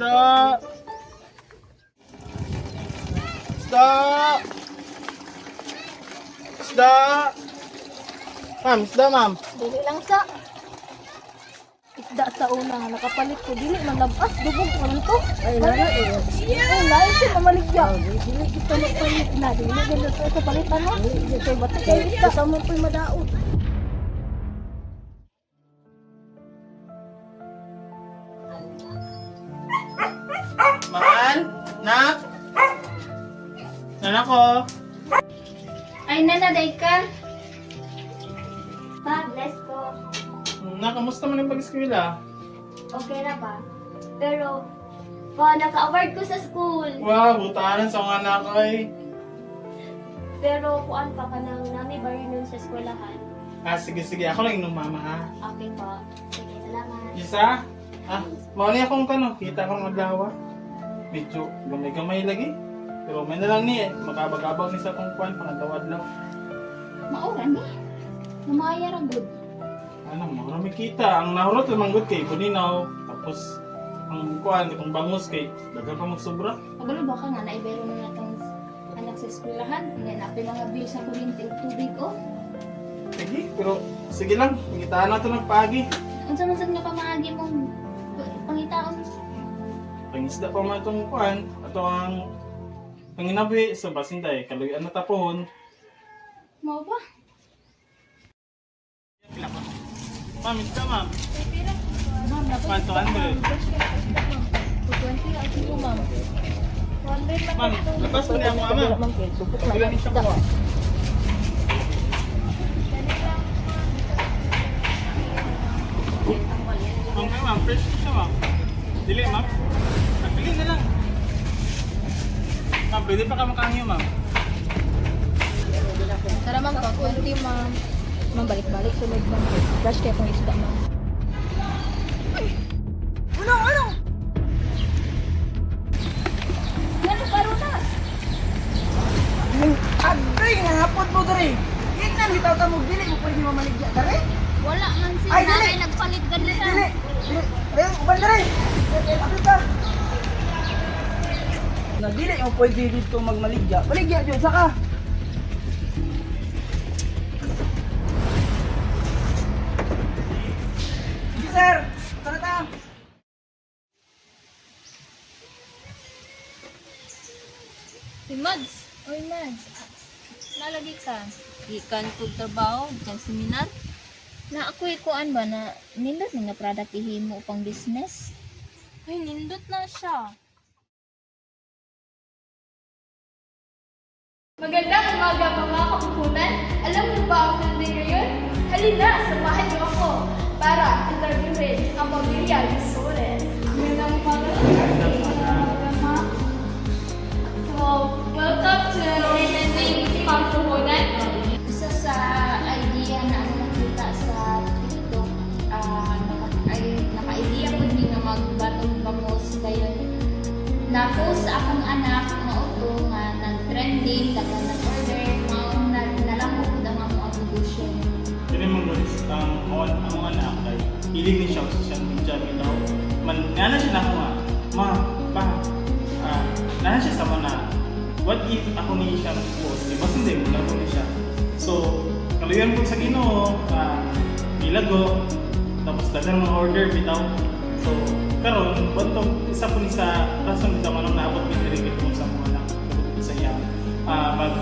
Isda! Isda! Isda! Ma'am, isda ma'am. Dili lang sa isda sa una nga nakapalit ko dili man labas dubog man to. Ay nana eh. Ay lain si mamaligya. Dili kita magpalit na dili ganda sa palitan mo. Kay bati kay isda sa mo koy madaot. Mahal? Nak? Anak ko? Ay, nanaday ka. Pa, bless ko. Nak, kamusta man yung pag-eskwela? Okay na ba? Pero, pa, naka-award ko sa school. Wow, butanan sa mga anak ay. Pero, kuan pa ka nang nami ba rin nun sa eskwelahan? Sige, sige. Ako lang yung mama ha. Okay po. Sige, salamat. Isa? Mauli akong kita akong maglawa. Medyo gamay-gamay lagi. Pero may na lang ni magabag-abag ni sa kong kwan, pangadawad lang. Mauran ni. Namaya ra gud. Ano, marami kita. Ang nahurot lamang good kay Buninaw. Tapos, ang kwan, itong bangus kay dagan pa magsobra. Pagalo ba ka nga naibero na natong anak sa eskwelahan? Nga napi mga bill sa kuryente ug tubig oh. Sige, pero sige lang. Pangitaan na ito nagpagi. Unsa man sad nga pamaagi mong pangitaon? Pangisda pa man itong kwan. Ato ang panginabi sa basinday. Kaluyan na tapon. Mao ba? Ma'am, isda ma'am. Ma'am na Ma'am, 200. 20 ang kilo ma'am. 100 lang Ma'am, labas mo niya mga ma'am. Ma'am kay supot Ilan siya po? Okay ma'am, fresh siya ma'am. Dili ma'am. Pili na lang. Ma'am, pwede pa ka makangyo ma'am. Tara ma'am, 20 ma'am. Ma'am, balik-balik sunod ma'am. Flash kayo kung isda ma'am. Ano? Ano paro na? Agay nga hapon mo dere. Ingnan bitaw ta mo dili mo pwede mamaligya dere. Wala man si Ay, dili! nanay nagpalit ganun siya. Dili. Dili, uban dere. Ano ta? Na dili mo pwede dito magmaligya. Maligya jud saka. Sige sir. Tara ta. Si Mads. Oy Mads. Nalagi ka. Ikan kog trabaho, kan seminar. Na ako'y kuan ba na nindot nga product ihimo pang business? Ay, nindot na siya. Magandang umaga mga kapunan. Alam niyo ba ang trending ngayon? Halina, samahan niyo ako para interviewin ang pamilya Risores. Magandang umaga mga So, welcome to trending kapunan. Isa sa idea na ako nakita sa TikTok, naka-idea ko din nga magbatong bangos gayon. Na-post sa akong anak nga uto nga nag-trending, dagan nag-order, nalamok ko na mga negosyo. Dili mo guys, ang anak ay hilig ni siya sa social media bitaw. Nga na siya na ako nga, ma, pa, na siya sa mga what if ako ni siya post, di ba hindi mo lang ni siya. So, kaluyan po sa Ginoo, ilago, tapos dagan mga order bitaw. So, karon bantog isa po ni sa rason bitaw manong naabot mi diri sa mga anak sa iya. Mag